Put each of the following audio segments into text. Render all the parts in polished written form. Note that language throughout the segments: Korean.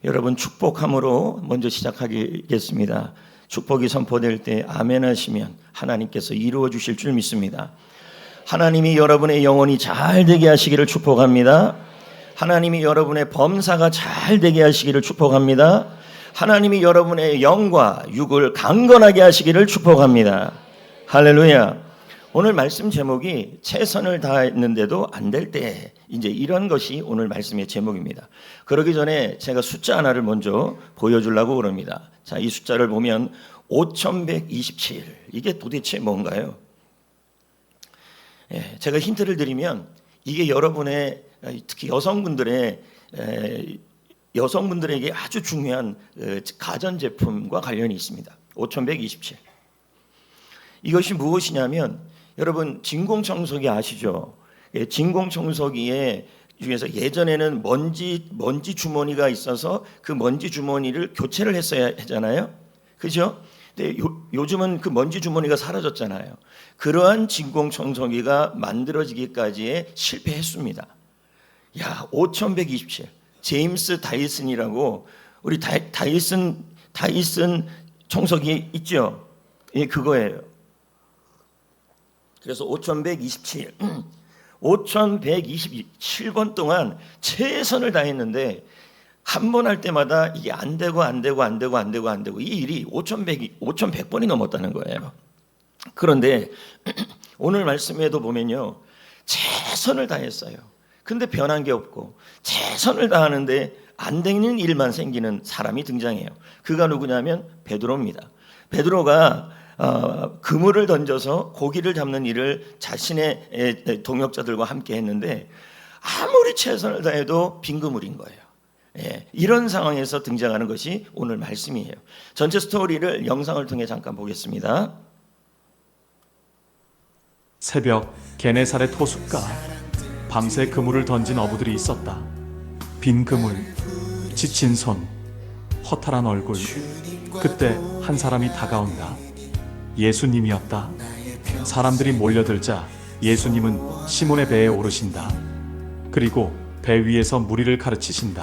여러분 축복함으로 먼저 시작하겠습니다. 축복이 선포될 때 아멘 하시면 하나님께서 이루어 주실 줄 믿습니다. 하나님이 여러분의 영혼이 잘 되게 하시기를 축복합니다. 하나님이 여러분의 범사가 잘 되게 하시기를 축복합니다. 하나님이 여러분의 영과 육을 강건하게 하시기를 축복합니다. 할렐루야. 오늘 말씀 제목이 최선을 다했는데도 안 될 때, 이제 이런 것이 오늘 말씀의 제목입니다. 그러기 전에 제가 숫자 하나를 먼저 보여주려고 그럽니다. 자, 이 숫자를 보면 5127, 이게 도대체 뭔가요? 제가 힌트를 드리면 이게 여러분의, 특히 여성분들에게 아주 중요한 가전제품과 관련이 있습니다. 5127. 이것이 무엇이냐면, 여러분 진공청소기 아시죠? 진공청소기에 중에서 예전에는 먼지 주머니가 있어서 그 먼지 주머니를 교체를 했어야 하잖아요. 그죠? 근데 요즘은 그 먼지 주머니가 사라졌잖아요. 그러한 진공청소기가 만들어지기까지에 실패했습니다. 야, 5127. 제임스 다이슨이라고, 우리 다이슨 청소기 있죠? 예, 그거예요. 그래서 5127번 동안 최선을 다했는데 한 번 할 때마다 이게 안 되고 이 일이 5100번이 넘었다는 거예요. 그런데 오늘 말씀에도 보면요, 최선을 다했어요. 근데 변한 게 없고 최선을 다하는데 안 되는 일만 생기는 사람이 등장해요. 그가 누구냐면 베드로입니다. 베드로가 그물을 던져서 고기를 잡는 일을 자신의 동역자들과 함께 했는데 아무리 최선을 다해도 빈 그물인 거예요. 이런 상황에서 등장하는 것이 오늘 말씀이에요. 전체 스토리를 영상을 통해 잠깐 보겠습니다. 새벽 게네사렛 호숫가, 밤새 그물을 던진 어부들이 있었다. 빈 그물, 지친 손, 허탈한 얼굴. 그때 한 사람이 다가온다. 예수님이었다. 사람들이 몰려들자 예수님은 시몬의 배에 오르신다. 그리고 배 위에서 무리를 가르치신다.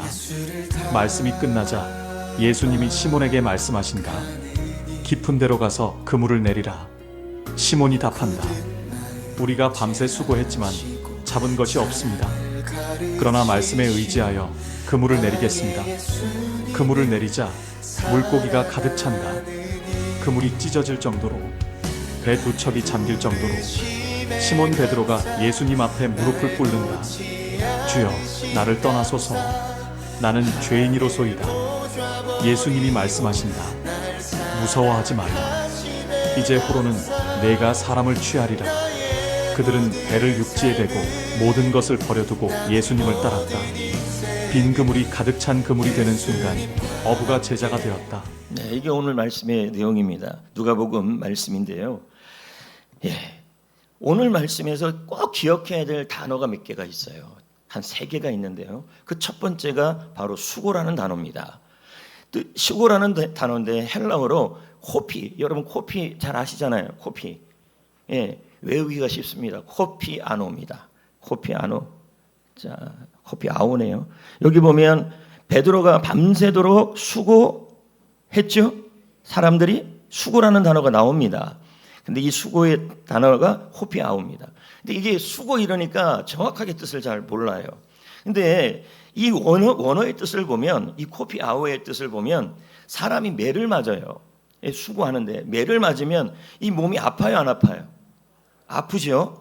말씀이 끝나자 예수님이 시몬에게 말씀하신다. 깊은 데로 가서 그물을 내리라. 시몬이 답한다. 우리가 밤새 수고했지만 잡은 것이 없습니다. 그러나 말씀에 의지하여 그물을 내리겠습니다. 그물을 내리자 물고기가 가득 찬다. 그물이 찢어질 정도로, 배 두 척이 잠길 정도로. 시몬 베드로가 예수님 앞에 무릎을 꿇는다. 주여, 나를 떠나소서. 나는 죄인이로소이다. 예수님이 말씀하신다. 무서워하지 말라. 이제 후로는 내가 사람을 취하리라. 그들은 배를 육지에 대고 모든 것을 버려두고 예수님을 따랐다. 빈 그물이 가득 찬 그물이 되는 순간 어부가 제자가 되었다. 네, 이게 오늘 말씀의 내용입니다. 누가복음 말씀인데요. 오늘 말씀에서 꼭 기억해야 될 단어가 몇 개가 있어요. 한 3개가 있는데요. 그 첫 번째가 바로 수고라는 단어입니다. 수고라는 단어인데 헬라어로 코피, 여러분 코피 잘 아시잖아요. 코피. 외우기가 쉽습니다. 코피아노입니다. 코피아노. 자, 코피아오네요. 여기 보면 베드로가 밤새도록 수고했죠. 사람들이 수고라는 단어가 나옵니다. 근데 이 수고의 단어가 호피아오입니다. 근데 이게 수고 이러니까 정확하게 뜻을 잘 몰라요. 근데 이 원어의 뜻을 보면, 이 코피아오의 뜻을 보면 사람이 매를 맞아요. 수고하는데 매를 맞으면 이 몸이 아파요, 안 아파요? 아프죠.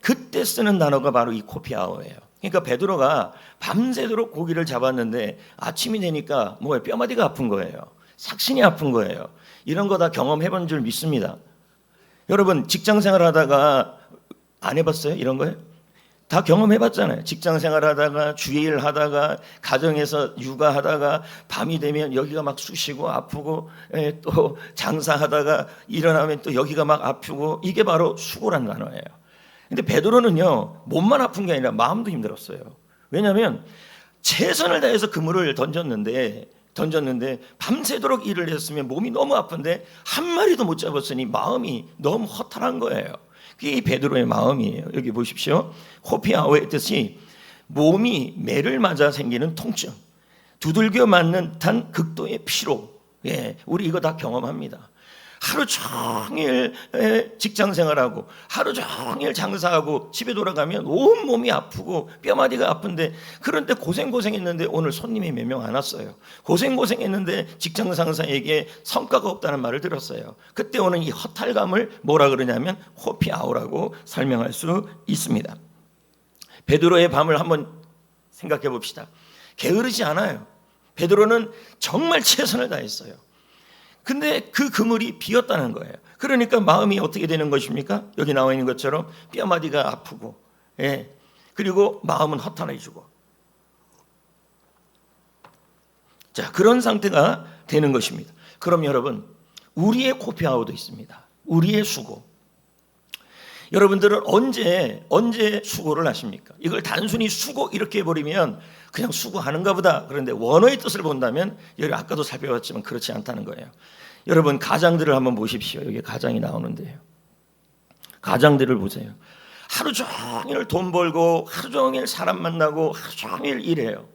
그때 쓰는 단어가 바로 이 코피아오예요. 그러니까 베드로가 밤새도록 고기를 잡았는데 아침이 되니까 뼈마디가 아픈 거예요. 삭신이 아픈 거예요. 이런 거 다 경험해본 줄 믿습니다. 여러분 직장생활 하다가 안 해봤어요? 이런 거요? 다 경험해봤잖아요. 직장생활 하다가, 주일 하다가, 가정에서 육아하다가 밤이 되면 여기가 막 쑤시고 아프고, 또 장사하다가 일어나면 또 여기가 막 아프고, 이게 바로 수고란 단어예요. 근데 베드로는요, 몸만 아픈 게 아니라 마음도 힘들었어요. 왜냐하면 최선을 다해서 그물을 던졌는데 밤새도록 일을 했으면 몸이 너무 아픈데 한 마리도 못 잡았으니 마음이 너무 허탈한 거예요. 그게 베드로의 마음이에요. 여기 보십시오. 호피아오의 뜻이 몸이 매를 맞아 생기는 통증. 두들겨 맞는 듯한 극도의 피로. 우리 이거 다 경험합니다. 하루 종일 직장 생활하고 하루 종일 장사하고 집에 돌아가면 온몸이 아프고 뼈마디가 아픈데, 그런데 고생했는데 오늘 손님이 몇 명 안 왔어요. 고생했는데 직장 상사에게 성과가 없다는 말을 들었어요. 그때 오는 이 허탈감을 뭐라 그러냐면 호피아오라고 설명할 수 있습니다. 베드로의 밤을 한번 생각해 봅시다. 게으르지 않아요. 베드로는 정말 최선을 다했어요. 근데 그 그물이 비었다는 거예요. 그러니까 마음이 어떻게 되는 것입니까? 여기 나와 있는 것처럼 뼈마디가 아프고, 그리고 마음은 허탄해지고, 자, 그런 상태가 되는 것입니다. 그럼 여러분, 우리의 코피아오도 있습니다. 우리의 수고. 여러분들은 언제 수고를 하십니까? 이걸 단순히 수고 이렇게 해버리면 그냥 수고하는가 보다. 그런데 원어의 뜻을 본다면, 여기 아까도 살펴봤지만 그렇지 않다는 거예요. 여러분, 가장들을 한번 보십시오. 여기 가장이 나오는데요. 가장들을 보세요. 하루 종일 돈 벌고 하루 종일 사람 만나고 하루 종일 일해요.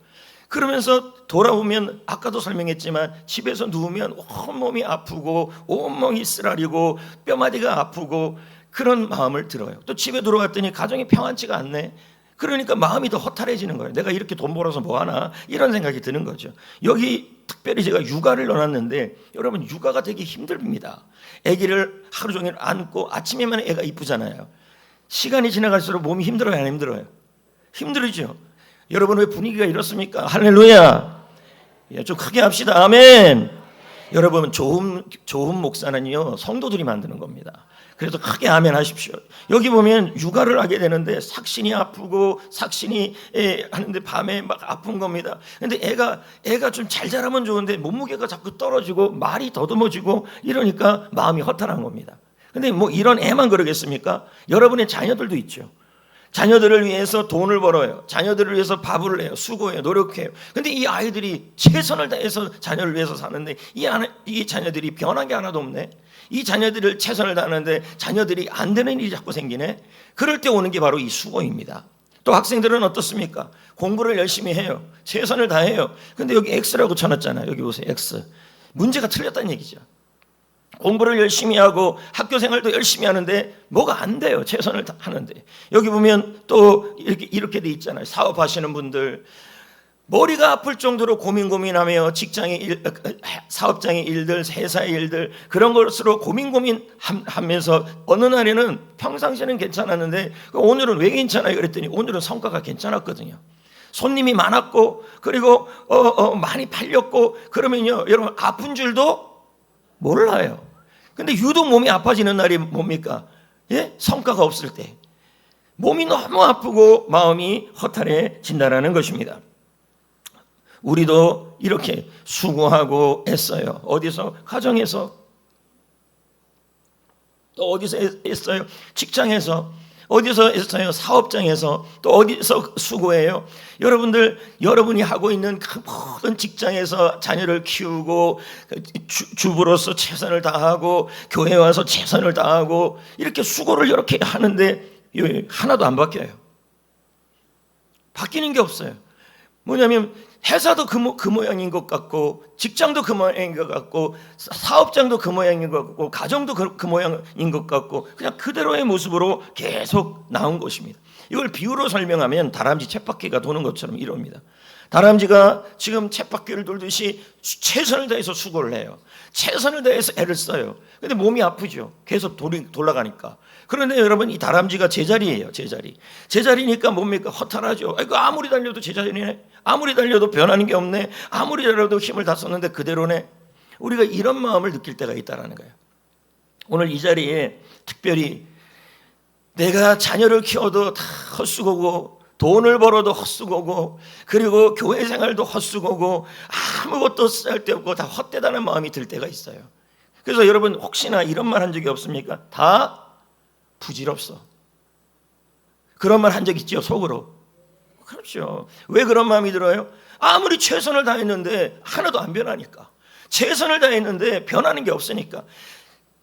그러면서 돌아오면 아까도 설명했지만 집에서 누우면 온몸이 아프고 온몸이 쓰라리고 뼈마디가 아프고 그런 마음을 들어요. 또 집에 들어왔더니 가정이 평안치가 않네. 그러니까 마음이 더 허탈해지는 거예요. 내가 이렇게 돈 벌어서 뭐하나, 이런 생각이 드는 거죠. 여기 특별히 제가 육아를 넣어놨는데, 여러분, 육아가 되게 힘듭니다. 아기를 하루 종일 안고 아침에만 애가 이쁘잖아요. 시간이 지나갈수록 몸이 힘들어요, 안 힘들어요? 힘들죠. 여러분, 왜 분위기가 이렇습니까? 할렐루야. 좀 크게 합시다. 아멘. 여러분, 좋은 목사는요, 성도들이 만드는 겁니다. 그래서 크게 아멘 하십시오. 여기 보면 육아를 하게 되는데 삭신이 아프고 삭신이 하는데 밤에 막 아픈 겁니다. 근데 애가 좀 잘 자라면 좋은데 몸무게가 자꾸 떨어지고 말이 더듬어지고 이러니까 마음이 허탈한 겁니다. 근데 뭐 이런 애만 그러겠습니까? 여러분의 자녀들도 있죠. 자녀들을 위해서 돈을 벌어요. 자녀들을 위해서 밥을 해요. 수고해요. 노력해요. 근데 이 아이들이 최선을 다해서 자녀를 위해서 사는데 이 자녀들이 변한 게 하나도 없네. 이 자녀들을 최선을 다하는데 자녀들이 안 되는 일이 자꾸 생기네. 그럴 때 오는 게 바로 이 수고입니다. 또 학생들은 어떻습니까? 공부를 열심히 해요. 최선을 다해요. 근데 여기 X라고 쳐놨잖아요. 여기 보세요. X. 문제가 틀렸다는 얘기죠. 공부를 열심히 하고 학교 생활도 열심히 하는데 뭐가 안 돼요. 최선을 하는데. 여기 보면 또 이렇게 돼 있잖아요. 사업하시는 분들 머리가 아플 정도로 고민하며 직장의 일, 사업장의 일들, 회사의 일들 그런 것으로 고민하면서 어느 날에는 평상시에는 괜찮았는데 오늘은 왜 괜찮아요? 그랬더니 오늘은 성과가 괜찮았거든요. 손님이 많았고 그리고 많이 팔렸고 그러면요 여러분 아픈 줄도 몰라요. 근데 유독 몸이 아파지는 날이 뭡니까? 성과가 없을 때 몸이 너무 아프고 마음이 허탈해진다는 것입니다. 우리도 이렇게 수고하고 애써요. 어디서? 가정에서. 또 어디서 애써요? 직장에서. 어디서 애써요? 사업장에서. 또 어디서 수고해요? 여러분이 하고 있는 그 모든 직장에서 자녀를 키우고 주부로서 최선을 다하고 교회 와서 최선을 다하고 이렇게 수고를 이렇게 하는데 하나도 안 바뀌어요. 바뀌는 게 없어요. 뭐냐면 회사도 그 모양인 것 같고 직장도 그 모양인 것 같고 사업장도 그 모양인 것 같고 가정도 그 모양인 것 같고 그냥 그대로의 모습으로 계속 나온 것입니다. 이걸 비유로 설명하면 다람쥐 쳇바퀴가 도는 것처럼 이럽니다. 다람쥐가 지금 쳇바퀴를 돌듯이 최선을 다해서 수고를 해요. 최선을 다해서 애를 써요. 근데 몸이 아프죠. 계속 돌아가니까. 그런데 여러분 이 다람쥐가 제자리예요. 제자리니까 뭡니까? 허탈하죠. 아이고 아무리 달려도 제자리네. 아무리 달려도 변하는 게 없네. 아무리 달려도 힘을 다 썼는데 그대로네. 우리가 이런 마음을 느낄 때가 있다는 거예요. 오늘 이 자리에 특별히 내가 자녀를 키워도 다 헛수고고 돈을 벌어도 헛수고고 그리고 교회 생활도 헛수고고 아무것도 쓸데없고 다 헛되다는 마음이 들 때가 있어요. 그래서 여러분 혹시나 이런 말 한 적이 없습니까? 다 부질없어. 그런 말 한 적 있죠, 속으로. 그렇죠. 왜 그런 마음이 들어요? 아무리 최선을 다했는데 하나도 안 변하니까. 최선을 다했는데 변하는 게 없으니까.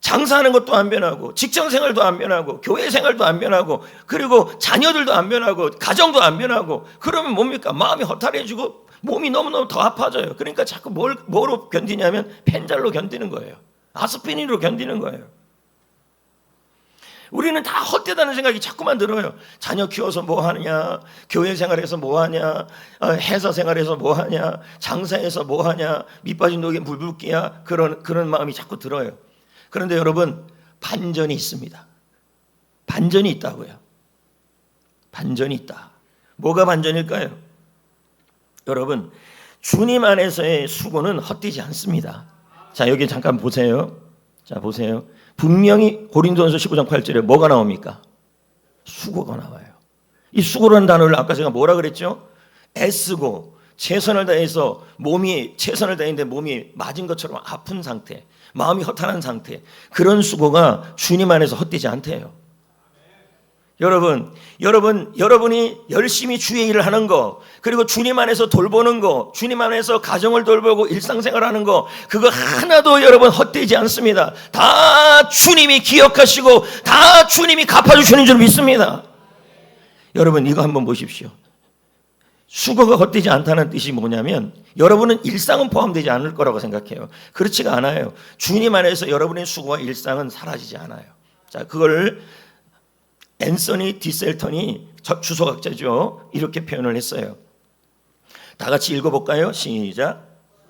장사하는 것도 안 변하고 직장 생활도 안 변하고 교회 생활도 안 변하고 그리고 자녀들도 안 변하고 가정도 안 변하고 그러면 뭡니까? 마음이 허탈해지고 몸이 너무너무 더 아파져요. 그러니까 자꾸 뭐로 견디냐면 펜잘로 견디는 거예요. 아스피린으로 견디는 거예요. 우리는 다 헛되다는 생각이 자꾸만 들어요. 자녀 키워서 뭐 하냐, 교회 생활에서 뭐 하냐, 회사 생활에서 뭐 하냐, 장사에서 뭐 하냐, 밑빠진 독에 물 붓기야, 그런 마음이 자꾸 들어요. 그런데 여러분, 반전이 있습니다. 반전이 있다고요. 반전이 있다. 뭐가 반전일까요? 여러분, 주님 안에서의 수고는 헛되지 않습니다. 자, 여기 잠깐 보세요. 자, 보세요. 분명히 고린도전서 15장 8절에 뭐가 나옵니까? 수고가 나와요. 이 수고라는 단어를 아까 제가 뭐라 그랬죠? 애쓰고 최선을 다해서 최선을 다했는데 몸이 맞은 것처럼 아픈 상태, 마음이 허탄한 상태, 그런 수고가 주님 안에서 헛되지 않대요. 여러분이 열심히 주의 일을 하는 거, 그리고 주님 안에서 돌보는 거, 주님 안에서 가정을 돌보고 일상생활하는 거, 그거 하나도 여러분 헛되지 않습니다. 다 주님이 기억하시고 다 주님이 갚아주시는 줄 믿습니다. 여러분, 이거 한번 보십시오. 수고가 헛되지 않다는 뜻이 뭐냐면, 여러분은 일상은 포함되지 않을 거라고 생각해요. 그렇지가 않아요. 주님 안에서 여러분의 수고와 일상은 사라지지 않아요. 자, 그걸 앤서니 디셀턴이 주석학자죠. 이렇게 표현을 했어요. 다 같이 읽어볼까요? 시작.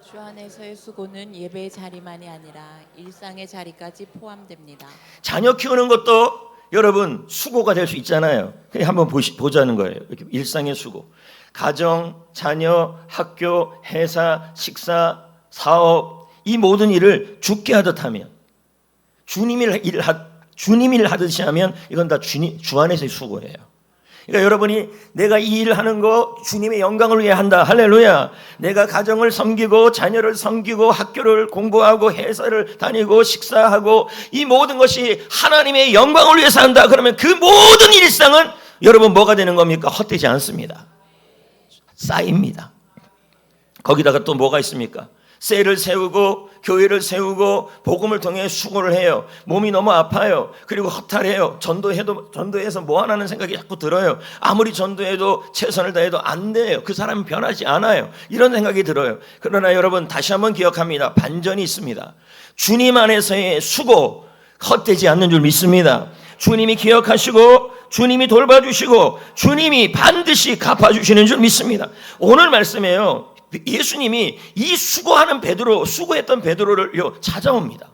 주 안에서의 수고는 예배의 자리만이 아니라 일상의 자리까지 포함됩니다. 자녀 키우는 것도 여러분 수고가 될 수 있잖아요. 그냥 한번 보자는 거예요. 이렇게 일상의 수고. 가정, 자녀, 학교, 회사, 식사, 사업, 이 모든 일을 주께 하듯 하면, 주님 일 하듯이 하면 이건 다 주 안에서의 수고예요. 그러니까 여러분이 내가 이 일을 하는 거 주님의 영광을 위해 한다. 할렐루야. 내가 가정을 섬기고 자녀를 섬기고 학교를 공부하고 회사를 다니고 식사하고 이 모든 것이 하나님의 영광을 위해서 한다. 그러면 그 모든 일상은 여러분 뭐가 되는 겁니까? 헛되지 않습니다. 쌓입니다. 거기다가 또 뭐가 있습니까? 셀을 세우고 교회를 세우고 복음을 통해 수고를 해요. 몸이 너무 아파요. 그리고 허탈해요. 전도해서 뭐 하나는 생각이 자꾸 들어요. 아무리 전도해도 최선을 다해도 안 돼요. 그 사람은 변하지 않아요. 이런 생각이 들어요. 그러나 여러분, 다시 한번 기억합니다. 반전이 있습니다. 주님 안에서의 수고 헛되지 않는 줄 믿습니다. 주님이 기억하시고 주님이 돌봐주시고 주님이 반드시 갚아주시는 줄 믿습니다. 오늘 말씀에요, 예수님이 이 수고했던 베드로를 찾아옵니다.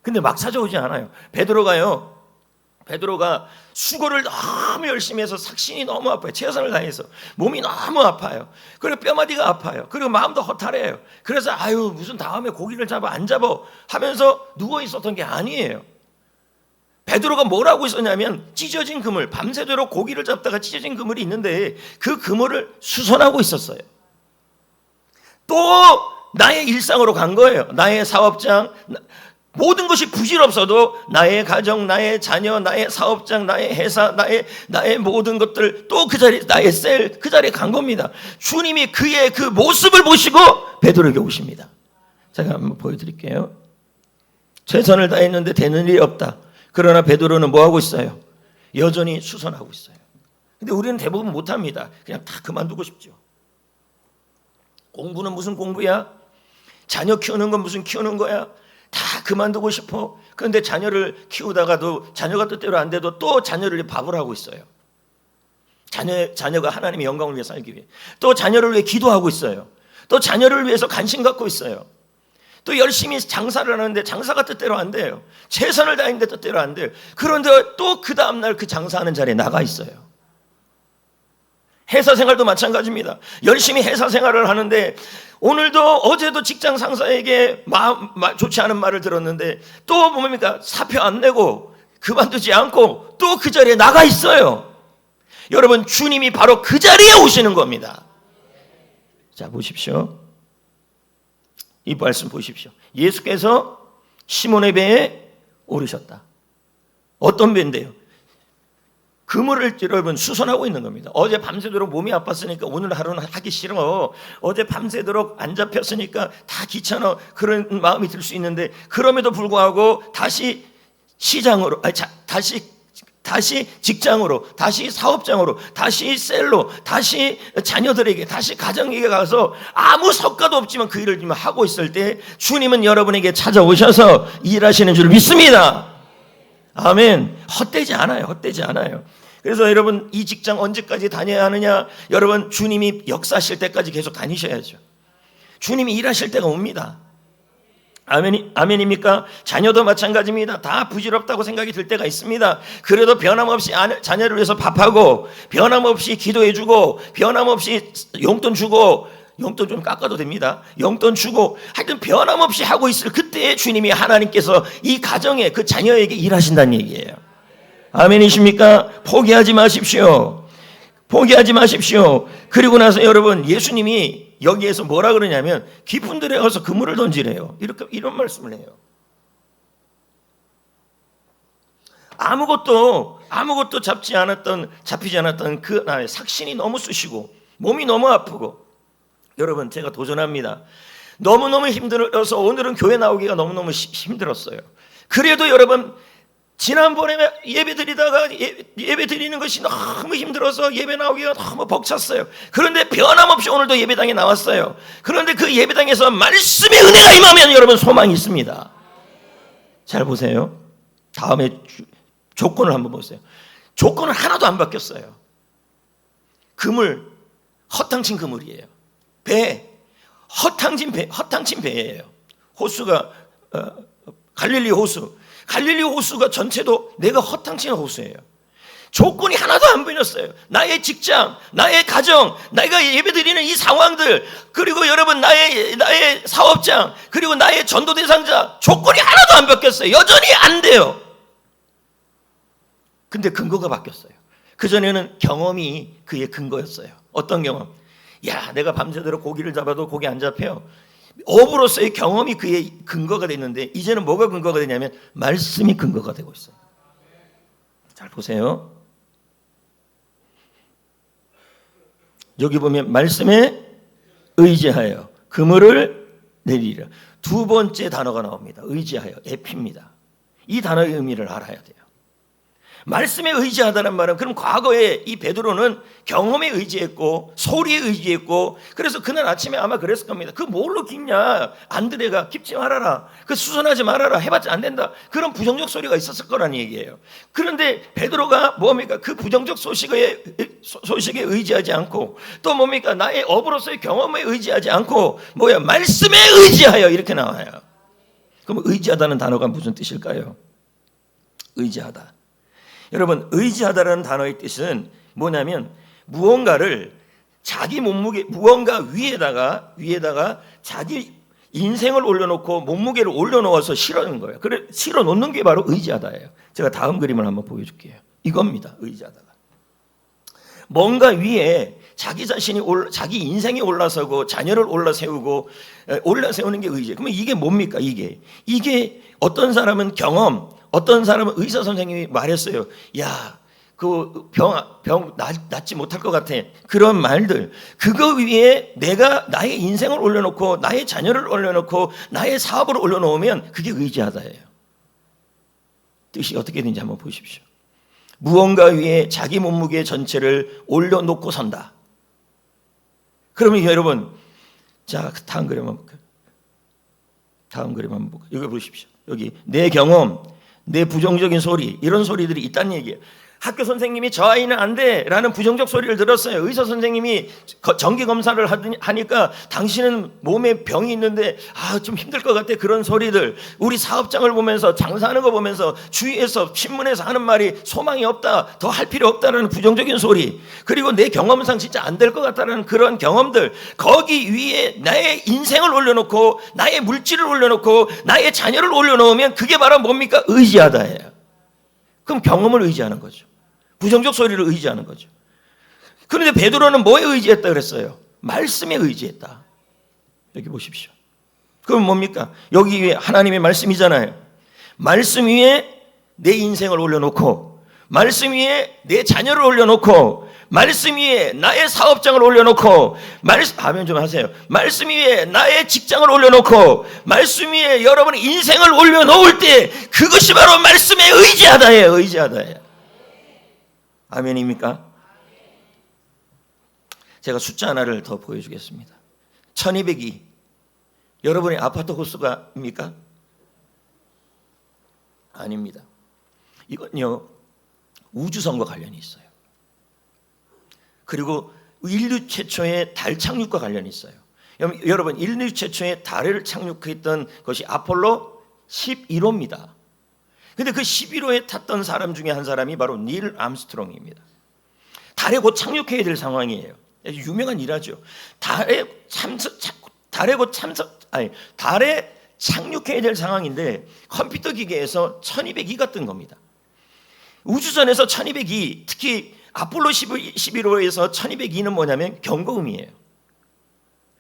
근데 막 찾아오지 않아요. 베드로가 수고를 너무 열심히 해서 삭신이 너무 아파요. 최선을 다해서 몸이 너무 아파요. 그리고 뼈마디가 아파요. 그리고 마음도 허탈해요. 그래서 무슨 다음에 고기를 잡아 안 잡아 하면서 누워 있었던 게 아니에요. 베드로가 뭘 하고 있었냐면 찢어진 그물, 밤새도록 고기를 잡다가 찢어진 그물이 있는데 그 그물을 수선하고 있었어요. 또 나의 일상으로 간 거예요. 나의 사업장, 모든 것이 부질없어도 나의 가정, 나의 자녀, 나의 사업장, 나의 회사, 나의 모든 것들, 또 그 자리, 나의 셀, 그 자리에 간 겁니다. 주님이 그의 그 모습을 보시고 베드로에게 오십니다. 제가 한번 보여드릴게요. 최선을 다했는데 되는 일이 없다. 그러나 베드로는 뭐 하고 있어요? 여전히 수선하고 있어요. 근데 우리는 대부분 못합니다. 그냥 다 그만두고 싶죠. 공부는 무슨 공부야? 자녀 키우는 건 무슨 키우는 거야? 다 그만두고 싶어. 그런데 자녀를 키우다가도 자녀가 뜻대로 안 돼도 또 자녀를 밥을 하고 있어요. 자녀가 하나님의 영광을 위해 살기 위해. 또 자녀를 위해 기도하고 있어요. 또 자녀를 위해서 관심 갖고 있어요. 또 열심히 장사를 하는데 장사가 뜻대로 안 돼요. 최선을 다했는데 뜻대로 안 돼요. 그런데 또 그 다음날 그 장사하는 자리에 나가 있어요. 회사 생활도 마찬가지입니다. 열심히 회사 생활을 하는데 오늘도 어제도 직장 상사에게 좋지 않은 말을 들었는데 또 뭡니까? 사표 안 내고 그만두지 않고 또 그 자리에 나가 있어요. 여러분, 주님이 바로 그 자리에 오시는 겁니다. 자, 보십시오. 이 말씀 보십시오. 예수께서 시몬의 배에 오르셨다. 어떤 배인데요? 그물을 여러분 수선하고 있는 겁니다. 어제 밤새도록 몸이 아팠으니까 오늘 하루는 하기 싫어. 어제 밤새도록 안 잡혔으니까 다 귀찮아. 그런 마음이 들 수 있는데 그럼에도 불구하고 다시 다시 직장으로, 다시 사업장으로, 다시 셀로, 다시 자녀들에게, 다시 가정에게 가서 아무 성과도 없지만 그 일을 하고 있을 때 주님은 여러분에게 찾아오셔서 일하시는 줄 믿습니다. 아멘. 헛되지 않아요. 헛되지 않아요. 그래서 여러분, 이 직장 언제까지 다녀야 하느냐? 여러분, 주님이 역사하실 때까지 계속 다니셔야죠. 주님이 일하실 때가 옵니다. 아멘입니까? 자녀도 마찬가지입니다. 다 부질없다고 생각이 들 때가 있습니다. 그래도 변함없이 자녀를 위해서 밥하고, 변함없이 기도해주고, 변함없이 용돈 주고, 용돈 좀 깎아도 됩니다. 용돈 주고, 하여튼 변함없이 하고 있을 그때에 주님이, 하나님께서 이 가정에, 그 자녀에게 일하신다는 얘기예요. 아멘이십니까? 포기하지 마십시오. 포기하지 마십시오. 그리고 나서 여러분, 예수님이 여기에서 뭐라 그러냐면 깊은 들에 가서 그물을 던지래요. 이런 말씀을 해요. 아무것도 잡히지 않았던 그 나의 삭신이 너무 쑤시고 몸이 너무 아프고, 여러분, 제가 도전합니다. 너무너무 힘들어서 오늘은 교회 나오기가 너무너무 힘들었어요. 그래도 여러분, 지난번에 예배 드리다가 예배 드리는 것이 너무 힘들어서 예배 나오기가 너무 벅찼어요. 그런데 변함없이 오늘도 예배당에 나왔어요. 그런데 그 예배당에서 말씀의 은혜가 임하면 여러분, 소망이 있습니다. 잘 보세요. 다음에 조건을 한번 보세요. 조건은 하나도 안 바뀌었어요. 그물, 허탕친 그물이에요. 배, 허탕친 배예요. 호수가 갈릴리 호수. 갈릴리 호수가 전체도 내가 허탕친 호수예요. 조건이 하나도 안 변했어요. 나의 직장, 나의 가정, 내가 예배드리는 이 상황들, 그리고 여러분 나의 사업장, 그리고 나의 전도 대상자, 조건이 하나도 안 바뀌었어요. 여전히 안 돼요. 근데 근거가 바뀌었어요. 그전에는 경험이 그의 근거였어요. 어떤 경험? 야, 내가 밤새도록 고기를 잡아도 고기 안 잡혀요. 업으로서의 경험이 그의 근거가 됐는데, 이제는 뭐가 근거가 되냐면 말씀이 근거가 되고 있어요. 잘 보세요. 여기 보면 말씀에 의지하여 그물을 내리라. 두 번째 단어가 나옵니다. 의지하여, 에피입니다. 이 단어의 의미를 알아야 돼요. 말씀에 의지하다는 말은, 그럼 과거에 이 베드로는 경험에 의지했고 소리에 의지했고, 그래서 그날 아침에 아마 그랬을 겁니다. 그 뭘로 깊냐, 안드레가 깊지 말아라, 그 수선하지 말아라, 해봤자 안 된다, 그런 부정적 소리가 있었을 거라는 얘기예요. 그런데 베드로가 뭡니까? 그 부정적 소식에 의지하지 않고, 또 뭡니까? 나의 업으로서의 경험에 의지하지 않고 말씀에 의지하여, 이렇게 나와요. 그럼 의지하다는 단어가 무슨 뜻일까요? 의지하다. 여러분, 의지하다라는 단어의 뜻은 뭐냐면, 무언가를 자기 몸무게, 무언가 위에다가 자기 인생을 올려놓고 몸무게를 올려놓아서 실어놓는 거예요. 그래, 실어놓는 게 바로 의지하다예요. 제가 다음 그림을 한번 보여줄게요. 이겁니다. 의지하다가. 뭔가 위에 자기 자신이 자기 인생이 올라서고 자녀를 올라세우고 올라세우는 게 의지예요. 그러면 이게 뭡니까? 이게 어떤 사람은 경험, 어떤 사람은 의사 선생님이 말했어요. 야, 그 병 낫지 못할 것 같아. 그런 말들. 그거 위에 내가 나의 인생을 올려놓고 나의 자녀를 올려놓고 나의 사업을 올려놓으면 그게 의지하다예요. 뜻이 어떻게 되는지 한번 보십시오. 무언가 위에 자기 몸무게 전체를 올려놓고 선다. 그러면 여러분, 자, 다음 그림 한번 볼까요? 다음 그림 한번 볼까요? 여기 보십시오. 여기 내 경험, 내 부정적인 소리, 이런 소리들이 있다는 얘기예요. 학교 선생님이 저 아이는 안 돼라는 부정적 소리를 들었어요. 의사 선생님이 정기 검사를 하니까 당신은 몸에 병이 있는데 좀 힘들 것 같아, 그런 소리들. 우리 사업장을 보면서, 장사하는 거 보면서 주위에서 신문에서 하는 말이 소망이 없다, 더 할 필요 없다라는 부정적인 소리, 그리고 내 경험상 진짜 안 될 것 같다라는 그런 경험들, 거기 위에 나의 인생을 올려놓고 나의 물질을 올려놓고 나의 자녀를 올려놓으면 그게 바로 뭡니까? 의지하다예요. 그럼 경험을 의지하는 거죠. 부정적 소리를 의지하는 거죠. 그런데 베드로는 뭐에 의지했다 그랬어요? 말씀에 의지했다. 여기 보십시오. 그럼 뭡니까? 여기 위에 하나님의 말씀이잖아요. 말씀 위에 내 인생을 올려놓고, 말씀 위에 내 자녀를 올려놓고, 말씀 위에 나의 사업장을 올려놓고, 하면 좀 하세요. 말씀 위에 나의 직장을 올려놓고, 말씀 위에 여러분의 인생을 올려놓을 때 그것이 바로 말씀에 의지하다예요. 의지하다예요. 아멘입니까? 제가 숫자 하나를 더 보여주겠습니다. 1202. 여러분의 아파트 호수가입니까? 아닙니다. 이건요, 우주선과 관련이 있어요. 그리고 인류 최초의 달 착륙과 관련이 있어요. 여러분, 인류 최초의 달을 착륙했던 것이 아폴로 11호입니다. 근데 그 11호에 탔던 사람 중에 한 사람이 바로 닐 암스트롱입니다. 달에 곧 착륙해야 될 상황이에요. 유명한 일화죠. 달에 착륙해야 될 상황인데 컴퓨터 기계에서 1202가 뜬 겁니다. 우주선에서 1202, 특히 아폴로 11호에서 1202는 뭐냐면 경고음이에요.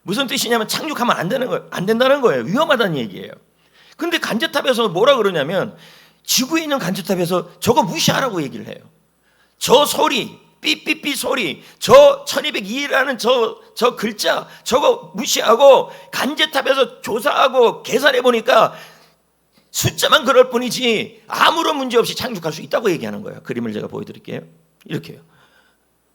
무슨 뜻이냐면 착륙하면 안 된다는 거예요. 위험하다는 얘기예요. 근데 간접탑에서 뭐라 그러냐면 지구에 있는 간접탑에서 저거 무시하라고 얘기를 해요. 저 소리, 삐삐삐 소리, 저 1202라는 저 글자 저거 무시하고 간접탑에서 조사하고 계산해 보니까 숫자만 그럴 뿐이지 아무런 문제 없이 착륙할 수 있다고 얘기하는 거예요. 그림을 제가 보여드릴게요. 이렇게요.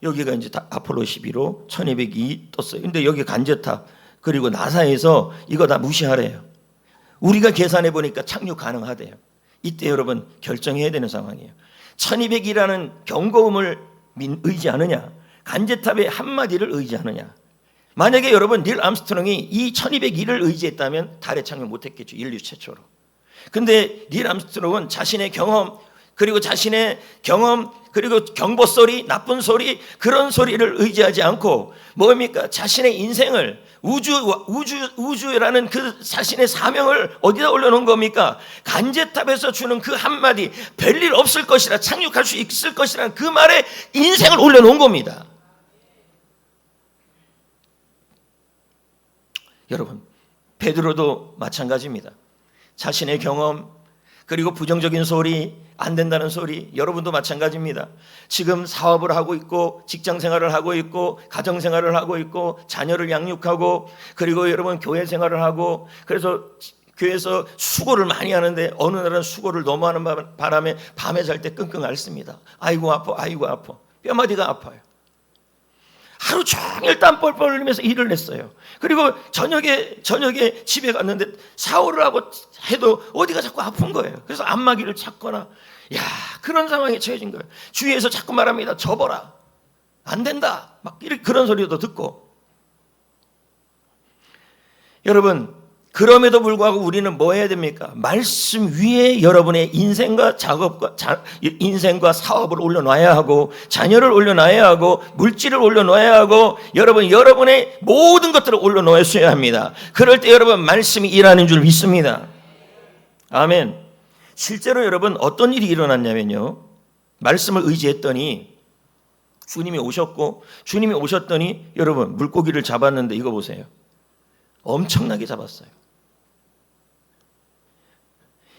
여기가 이제 아폴로 11호 1202 떴어요. 근데 여기 간접탑 그리고 나사에서 이거 다 무시하래요. 우리가 계산해 보니까 착륙 가능하대요. 이때 여러분 결정해야 되는 상황이에요. 1202라는 경고음을 의지하느냐, 간접탑의 한마디를 의지하느냐. 만약에 여러분 닐 암스트롱이 이 1202를 의지했다면 달에 착륙 못했겠죠. 인류 최초로. 근데 닐 암스트롱은 자신의 경험 그리고 경보 소리, 나쁜 소리 그런 소리를 의지하지 않고 뭡니까? 자신의 인생을 우주라는 그 자신의 사명을 어디다 올려놓은 겁니까? 간접탑에서 주는 그 한마디 별일 없을 것이라 착륙할 수 있을 것이라는 그 말에 인생을 올려놓은 겁니다. 여러분 베드로도 마찬가지입니다. 자신의 경험 그리고 부정적인 소리, 안 된다는 소리, 여러분도 마찬가지입니다. 지금 사업을 하고 있고 직장 생활을 하고 있고 가정 생활을 하고 있고 자녀를 양육하고 그리고 여러분 교회 생활을 하고 그래서 교회에서 수고를 많이 하는데 어느 날은 수고를 너무 하는 바람에 밤에 잘 때 끙끙 앓습니다. 아이고 아파, 아이고 아파. 뼈마디가 아파요. 하루 종일 땀 뻘뻘 흘리면서 일을 했어요. 그리고 저녁에 집에 갔는데 샤워를 하고 해도 어디가 자꾸 아픈 거예요. 그래서 안마기를 찾거나 그런 상황에 처해진 거예요. 주위에서 자꾸 말합니다. 접어라. 안 된다. 막 그런 소리도 듣고. 여러분 그럼에도 불구하고 우리는 뭐 해야 됩니까? 말씀 위에 여러분의 인생과 인생과 사업을 올려놔야 하고 자녀를 올려놔야 하고 물질을 올려놔야 하고 여러분의 모든 것들을 올려놓았어야 합니다. 그럴 때 여러분 말씀이 일하는 줄 믿습니다. 아멘. 실제로 여러분 어떤 일이 일어났냐면요. 말씀을 의지했더니 주님이 오셨더니 여러분 물고기를 잡았는데 이거 보세요. 엄청나게 잡았어요.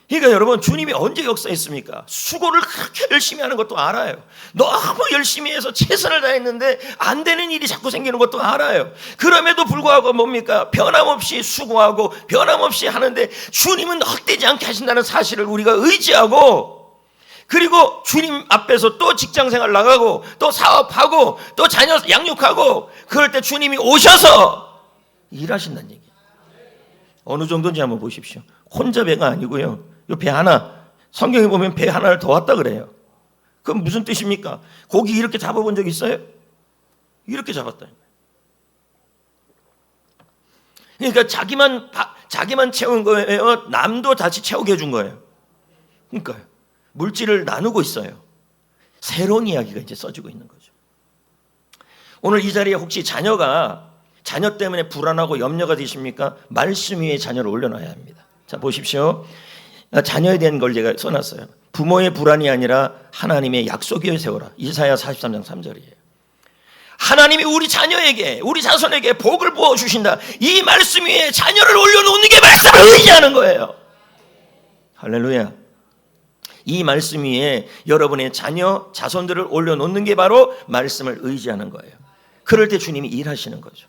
그러니까 여러분 주님이 언제 역사했습니까? 수고를 그렇게 열심히 하는 것도 알아요. 너무 열심히 해서 최선을 다했는데 안 되는 일이 자꾸 생기는 것도 알아요. 그럼에도 불구하고 뭡니까? 변함없이 수고하고 변함없이 하는데 주님은 헛되지 않게 하신다는 사실을 우리가 의지하고 그리고 주님 앞에서 또 직장생활 나가고 또 사업하고 또 자녀 양육하고 그럴 때 주님이 오셔서 일하신다는 얘기예요. 어느 정도인지 한번 보십시오. 혼자 배가 아니고요. 이 배 하나, 성경에 보면 배 하나를 더 왔다 그래요. 그럼 무슨 뜻입니까? 고기 이렇게 잡아본 적 있어요? 이렇게 잡았다는 거예요. 그러니까 자기만 채운 거예요. 남도 같이 채우게 해준 거예요. 그러니까요. 물질을 나누고 있어요. 새로운 이야기가 이제 써지고 있는 거죠. 오늘 이 자리에 혹시 자녀 때문에 불안하고 염려가 되십니까? 말씀 위에 자녀를 올려놔야 합니다. 자 보십시오. 자녀에 대한 걸 제가 써놨어요. 부모의 불안이 아니라 하나님의 약속 위에 세워라. 이사야 43장 3절이에요. 하나님이 우리 자녀에게 우리 자손에게 복을 부어주신다. 이 말씀 위에 자녀를 올려놓는 게 말씀을 의지하는 거예요. 할렐루야. 이 말씀 위에 여러분의 자손들을 올려놓는 게 바로 말씀을 의지하는 거예요. 그럴 때 주님이 일하시는 거죠.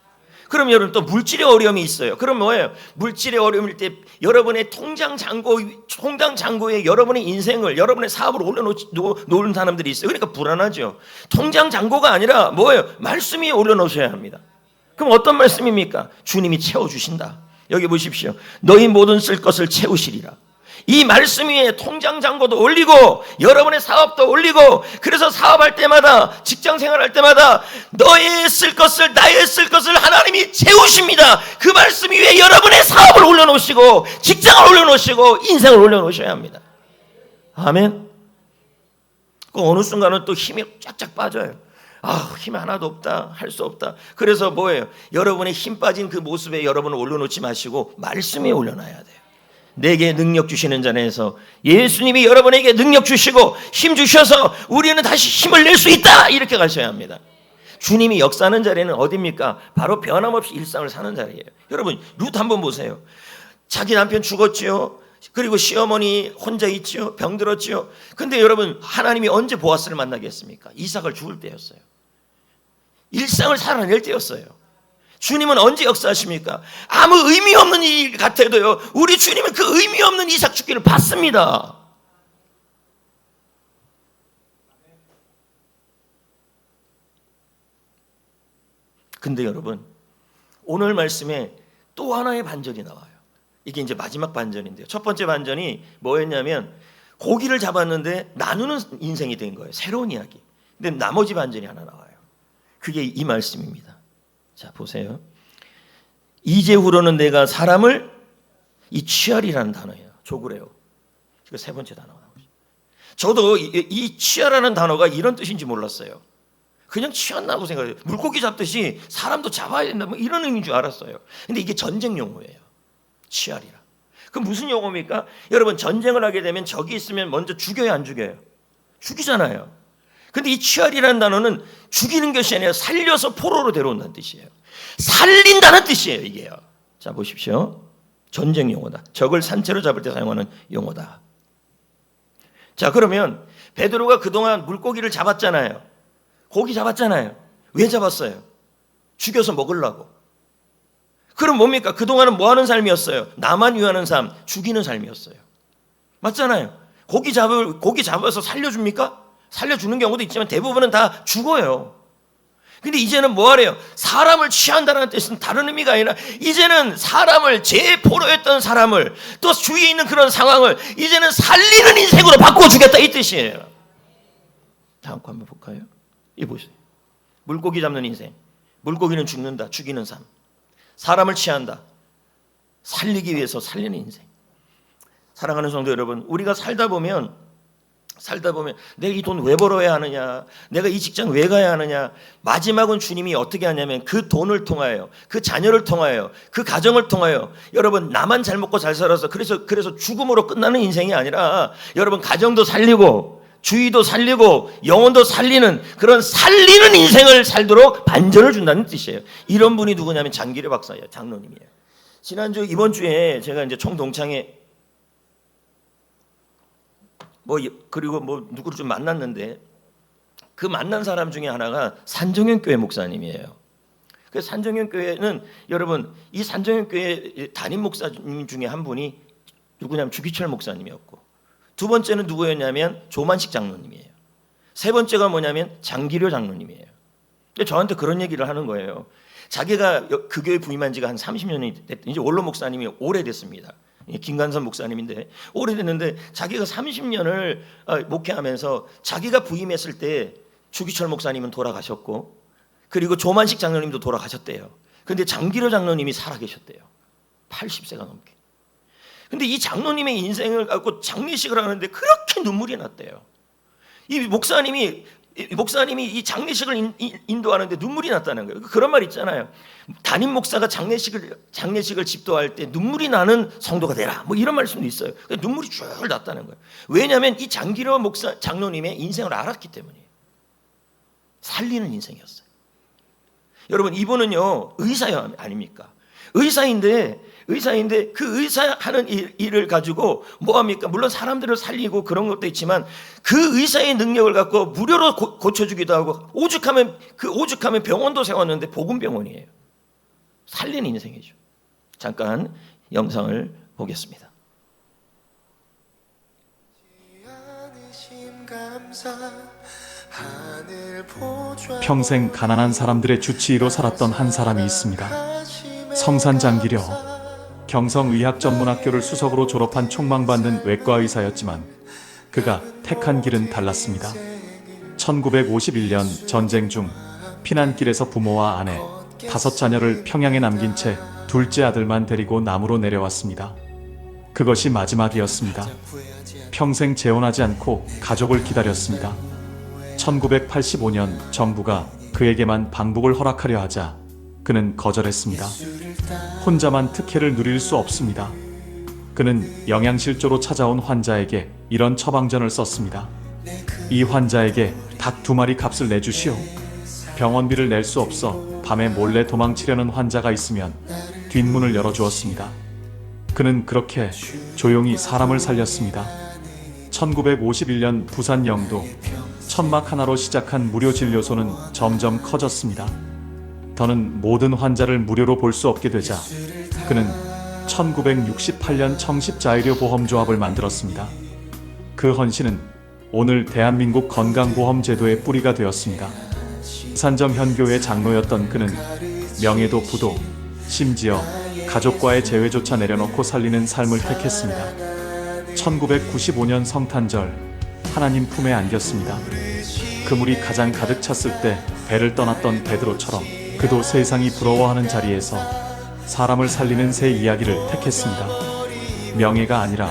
그럼 여러분 또 물질의 어려움이 있어요. 그럼 뭐예요? 물질의 어려움일 때 여러분의 통장 잔고에 여러분의 인생을, 여러분의 사업을 올려놓은 사람들이 있어요. 그러니까 불안하죠. 통장 잔고가 아니라 뭐예요? 말씀 위에 올려놓으셔야 합니다. 그럼 어떤 말씀입니까? 주님이 채워주신다. 여기 보십시오. 너희 모든 쓸 것을 채우시리라. 이 말씀 위에 통장 잔고도 올리고 여러분의 사업도 올리고, 그래서 사업할 때마다, 직장 생활할 때마다 너의 쓸 것을, 나의 쓸 것을 하나님이 채우십니다. 그 말씀 위에 여러분의 사업을 올려놓으시고 직장을 올려놓으시고 인생을 올려놓으셔야 합니다. 아멘. 그 어느 순간은 또 힘이 쫙쫙 빠져요. 힘 하나도 없다, 할 수 없다. 그래서 뭐예요? 여러분의 힘 빠진 그 모습에 여러분을 올려놓지 마시고 말씀 위에 올려놔야 돼요. 내게 능력 주시는 자에서 예수님이 여러분에게 능력 주시고 힘 주셔서 우리는 다시 힘을 낼 수 있다, 이렇게 가셔야 합니다. 주님이 역사하는 자리는 어디입니까? 바로 변함없이 일상을 사는 자리예요. 여러분 룻 한번 보세요. 자기 남편 죽었지요. 그리고 시어머니 혼자 있지요. 병들었지요. 근데 여러분 하나님이 언제 보아스를 만나게 했습니까? 이삭을 죽을 때였어요. 일상을 살아낼 때였어요. 주님은 언제 역사하십니까? 아무 의미 없는 일 같아도요, 우리 주님은 그 의미 없는 이삭 죽기를 받습니다. 근데 여러분 오늘 말씀에 또 하나의 반전이 나와요. 이게 이제 마지막 반전인데요. 첫 번째 반전이 뭐였냐면 고기를 잡았는데 나누는 인생이 된 거예요. 새로운 이야기. 근데 나머지 반전이 하나 나와요. 그게 이 말씀입니다. 자 보세요. 이제후로는 내가 사람을, 이 취하리라는 단어예요. 조그래요. 이거 세 번째 단어가 나오죠. 저도 이 취하라는 단어가 이런 뜻인지 몰랐어요. 그냥 취한다고 생각해요. 물고기 잡듯이 사람도 잡아야 된다, 뭐 이런 의미인 줄 알았어요. 근데 이게 전쟁 용어예요. 취하리라. 그럼 무슨 용어입니까? 여러분 전쟁을 하게 되면 적이 있으면 먼저 죽여요, 안 죽여요? 죽이잖아요. 근데 이 취하리라는 단어는 죽이는 것이 아니라 살려서 포로로 데려온다는 뜻이에요. 살린다는 뜻이에요, 이게요. 자 보십시오. 전쟁 용어다. 적을 산채로 잡을 때 사용하는 용어다. 자 그러면 베드로가 그동안 물고기를 잡았잖아요. 고기 잡았잖아요. 왜 잡았어요? 죽여서 먹으려고. 그럼 뭡니까? 그동안은 뭐 하는 삶이었어요? 나만 위하는 삶, 죽이는 삶이었어요. 맞잖아요. 고기 잡아서 살려줍니까? 살려주는 경우도 있지만 대부분은 다 죽어요. 근데 이제는 뭐 하래요? 사람을 취한다는 뜻은 다른 의미가 아니라 이제는 사람을, 제 포로였던 사람을, 또 주위에 있는 그런 상황을 이제는 살리는 인생으로 바꿔주겠다, 이 뜻이에요. 다음 거 한번 볼까요? 이 보세요. 물고기 잡는 인생. 물고기는 죽는다, 죽이는 삶. 사람을 취한다, 살리기 위해서 살리는 인생. 사랑하는 성도 여러분, 우리가 살다 보면 내가 이 돈 왜 벌어야 하느냐, 내가 이 직장 왜 가야 하느냐, 마지막은 주님이 어떻게 하냐면 그 돈을 통하여, 그 자녀를 통하여, 그 가정을 통하여, 여러분 나만 잘 먹고 잘 살아서 그래서 죽음으로 끝나는 인생이 아니라 여러분 가정도 살리고 주위도 살리고 영혼도 살리는, 그런 살리는 인생을 살도록 반전을 준다는 뜻이에요. 이런 분이 누구냐면 장기려 박사예요. 장로님이에요. 이번 주에 제가 이제 총동창회 그리고 누구를 좀 만났는데, 그 만난 사람 중에 하나가 산정현 교회 목사님이에요. 그 산정현 교회는 여러분, 이 산정현 교회 담임 목사님 중에 한 분이 누구냐면 주기철 목사님이었고, 두 번째는 누구였냐면 조만식 장로님이에요. 세 번째가 뭐냐면 장기려 장로님이에요. 저한테 그런 얘기를 하는 거예요. 자기가 그 교회 부임한 지가 한 30년이 됐더니, 이제 원로 목사님이 오래됐습니다. 김관선 목사님인데 오래됐는데, 자기가 30년을 목회하면서 자기가 부임했을 때 주기철 목사님은 돌아가셨고, 그리고 조만식 장로님도 돌아가셨대요. 근데 장기려 장로님이 살아계셨대요. 80세가 넘게. 근데 이 장로님의 인생을 갖고 장례식을 하는데 그렇게 눈물이 났대요. 이 목사님이 이 장례식을 인도하는데 눈물이 났다는 거예요. 그런 말 있잖아요. 담임 목사가 장례식을 집도할 때 눈물이 나는 성도가 되라, 뭐 이런 말씀도 있어요. 눈물이 쭉 났다는 거예요. 왜냐하면 이 장기려 장로님의 인생을 알았기 때문이에요. 살리는 인생이었어요. 여러분 이분은요 의사 아닙니까? 의사인데 그 의사하는 일을 가지고 뭐합니까? 물론 사람들을 살리고 그런 것도 있지만 그 의사의 능력을 갖고 무료로 고쳐주기도 하고, 오죽하면 병원도 세웠는데 복음병원이에요. 살리는 인생이죠. 잠깐 영상을 보겠습니다. 평생 가난한 사람들의 주치의로 살았던 한 사람이 있습니다. 성산장기려 경성의학전문학교를 수석으로 졸업한 촉망받는 외과의사였지만 그가 택한 길은 달랐습니다. 1951년 전쟁 중 피난길에서 부모와 아내, 5자녀를 평양에 남긴 채 둘째 아들만 데리고 남으로 내려왔습니다. 그것이 마지막이었습니다. 평생 재혼하지 않고 가족을 기다렸습니다. 1985년 정부가 그에게만 방북을 허락하려 하자 그는 거절했습니다. 혼자만 특혜를 누릴 수 없습니다. 그는 영양실조로 찾아온 환자에게 이런 처방전을 썼습니다. 이 환자에게 닭 2마리 값을 내주시오. 병원비를 낼 수 없어 밤에 몰래 도망치려는 환자가 있으면 뒷문을 열어주었습니다. 그는 그렇게 조용히 사람을 살렸습니다. 1951년 부산 영도 천막 하나로 시작한 무료 진료소는 점점 커졌습니다. 더는 모든 환자를 무료로 볼 수 없게 되자 그는 1968년 청십자의료보험조합을 만들었습니다. 그 헌신은 오늘 대한민국 건강보험제도의 뿌리가 되었습니다. 산점 현교의 장로였던 그는 명예도 부도, 심지어 가족과의 재회조차 내려놓고 살리는 삶을 택했습니다. 1995년 성탄절 하나님 품에 안겼습니다. 그물이 가장 가득 찼을 때 배를 떠났던 베드로처럼 그도 세상이 부러워하는 자리에서 사람을 살리는 새 이야기를 택했습니다. 명예가 아니라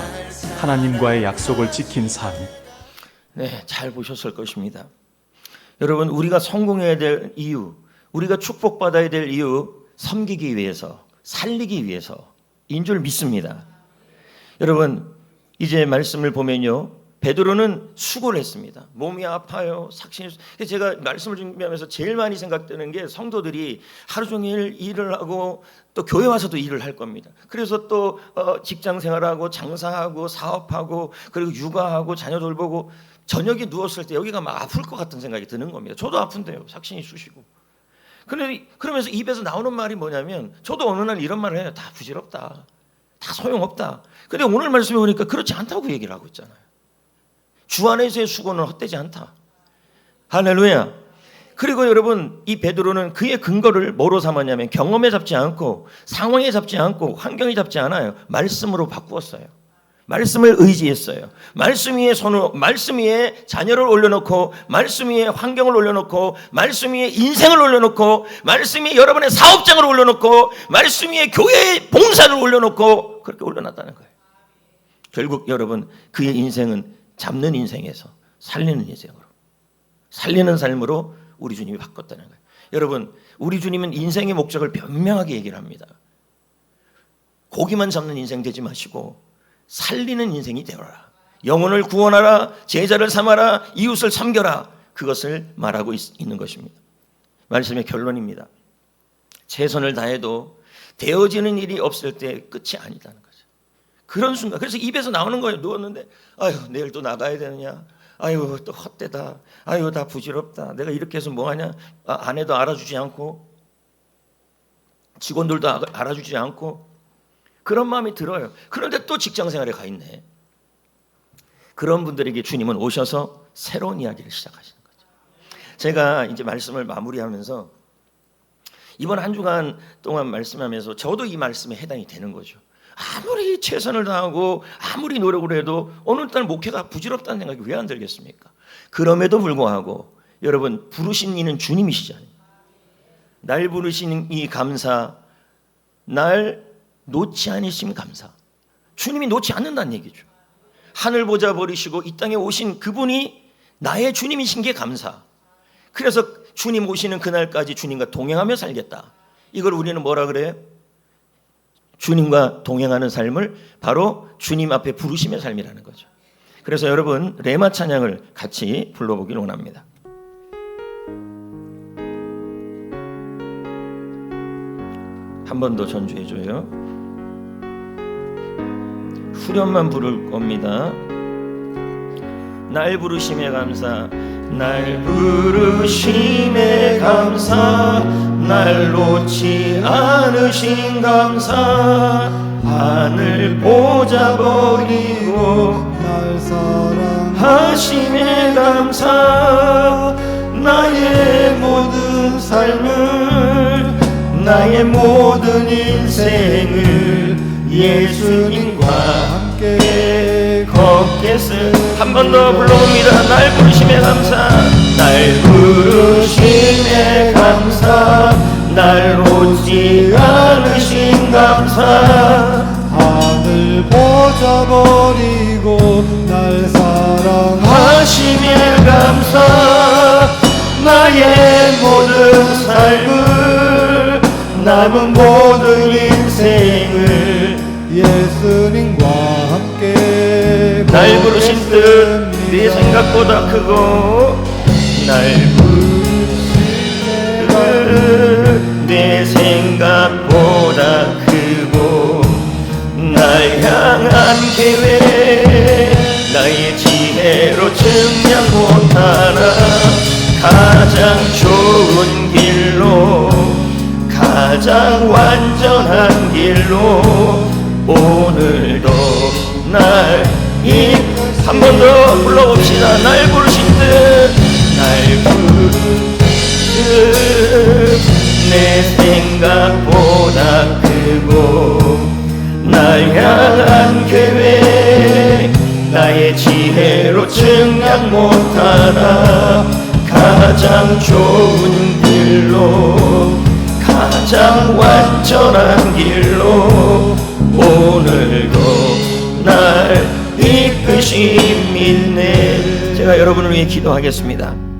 하나님과의 약속을 지킨 삶. 네, 잘 보셨을 것입니다. 여러분, 우리가 성공해야 될 이유, 우리가 축복받아야 될 이유, 섬기기 위해서, 살리기 위해서인 줄 믿습니다. 여러분, 이제 말씀을 보면요, 베드로는 수고를 했습니다. 몸이 아파요. 삭신이. 제가 말씀을 준비하면서 제일 많이 생각되는 게 성도들이 하루 종일 일을 하고 또 교회 와서도 일을 할 겁니다. 그래서 또 직장 생활하고 장사하고 사업하고 그리고 육아하고 자녀 돌보고 저녁에 누웠을 때 여기가 막 아플 것 같은 생각이 드는 겁니다. 저도 아픈데요. 삭신이 쑤시고. 그러면서 입에서 나오는 말이 뭐냐면 저도 어느 날 이런 말을 해요. 다 부질없다. 다 소용없다. 근데 오늘 말씀해 보니까 그렇지 않다고 얘기를 하고 있잖아요. 주 안에서의 수고는 헛되지 않다. 할렐루야. 그리고 여러분, 이 베드로는 그의 근거를 뭐로 삼았냐면 경험에 잡지 않고 상황에 잡지 않고 환경에 잡지 않아요. 말씀으로 바꾸었어요. 말씀을 의지했어요. 말씀 위에 자녀를 올려놓고, 말씀 위에 환경을 올려놓고, 말씀 위에 인생을 올려놓고, 말씀 위에 여러분의 사업장을 올려놓고, 말씀 위에 교회의 봉사를 올려놓고 그렇게 올려놨다는 거예요. 결국 여러분, 그의 인생은 잡는 인생에서 살리는 인생으로, 살리는 삶으로 우리 주님이 바꿨다는 거예요. 여러분, 우리 주님은 인생의 목적을 변명하게 얘기를 합니다. 고기만 잡는 인생 되지 마시고 살리는 인생이 되어라. 영혼을 구원하라. 제자를 삼아라. 이웃을 섬겨라. 그것을 말하고 있는 것입니다. 말씀의 결론입니다. 최선을 다해도 되어지는 일이 없을 때 끝이 아니다는 거죠. 그런 순간, 그래서 입에서 나오는 거예요. 누웠는데 아유, 내일 또 나가야 되느냐, 아유 또 헛되다, 아유 다 부질없다, 내가 이렇게 해서 뭐하냐, 아내도 알아주지 않고 직원들도 알아주지 않고 그런 마음이 들어요. 그런데 또 직장생활에 가 있네. 그런 분들에게 주님은 오셔서 새로운 이야기를 시작하시는 거죠. 제가 이제 말씀을 마무리하면서 이번 한 주간 동안 말씀하면서 저도 이 말씀에 해당이 되는 거죠. 아무리 최선을 다하고 아무리 노력을 해도 어느 날 목회가 부질없다는 생각이 왜 안 들겠습니까? 그럼에도 불구하고 여러분, 부르신 이는 주님이시잖아요. 날 부르신 이 감사, 날 놓지 않으심 감사. 주님이 놓지 않는다는 얘기죠. 하늘 보자 버리시고 이 땅에 오신 그분이 나의 주님이신 게 감사. 그래서 주님 오시는 그날까지 주님과 동행하며 살겠다. 이걸 우리는 뭐라 그래요? 주님과 동행하는 삶을 바로 주님 앞에 부르심의 삶이라는 거죠. 그래서 여러분, 레마 찬양을 같이 불러보길 원합니다. 한 번 더 전주해줘요. 후렴만 부를 겁니다. 날 부르심에 감사, 날 부르심에 감사, 날 놓지 않으신 감사 하늘 보자 버리고 날 사랑 하심에 감사 나의 모든 삶을 나의 모든 인생을 예수님과 함께 걷겠어. 한 번 더 불러봅니다. 날 부르심에 감사 날 부르심에 감사 날 놓지 않으신 감사 하늘 보자 버리고 날 하심에 감사 나의 모든 삶을 남은 모든 인생을 예수님과 함께 날 부르신 뜻 네 생각보다 크고 날 부르신 뜻 내 생각보다 크고 날 향한 계획 나의 지혜로 증명 못하나 가장 좋은 길로 가장 완전한 길로 오늘도 날 한 번 더 불러봅시다. 날 부르신 뜻날 부르신 뜻내 생각보다 크고 날 향한 계획 나의 지혜로 증량 못하나 가장 좋은 길로 가장 완전한 길로 오늘도 날 이끄심 있네. 제가 여러분을 위해 기도하겠습니다.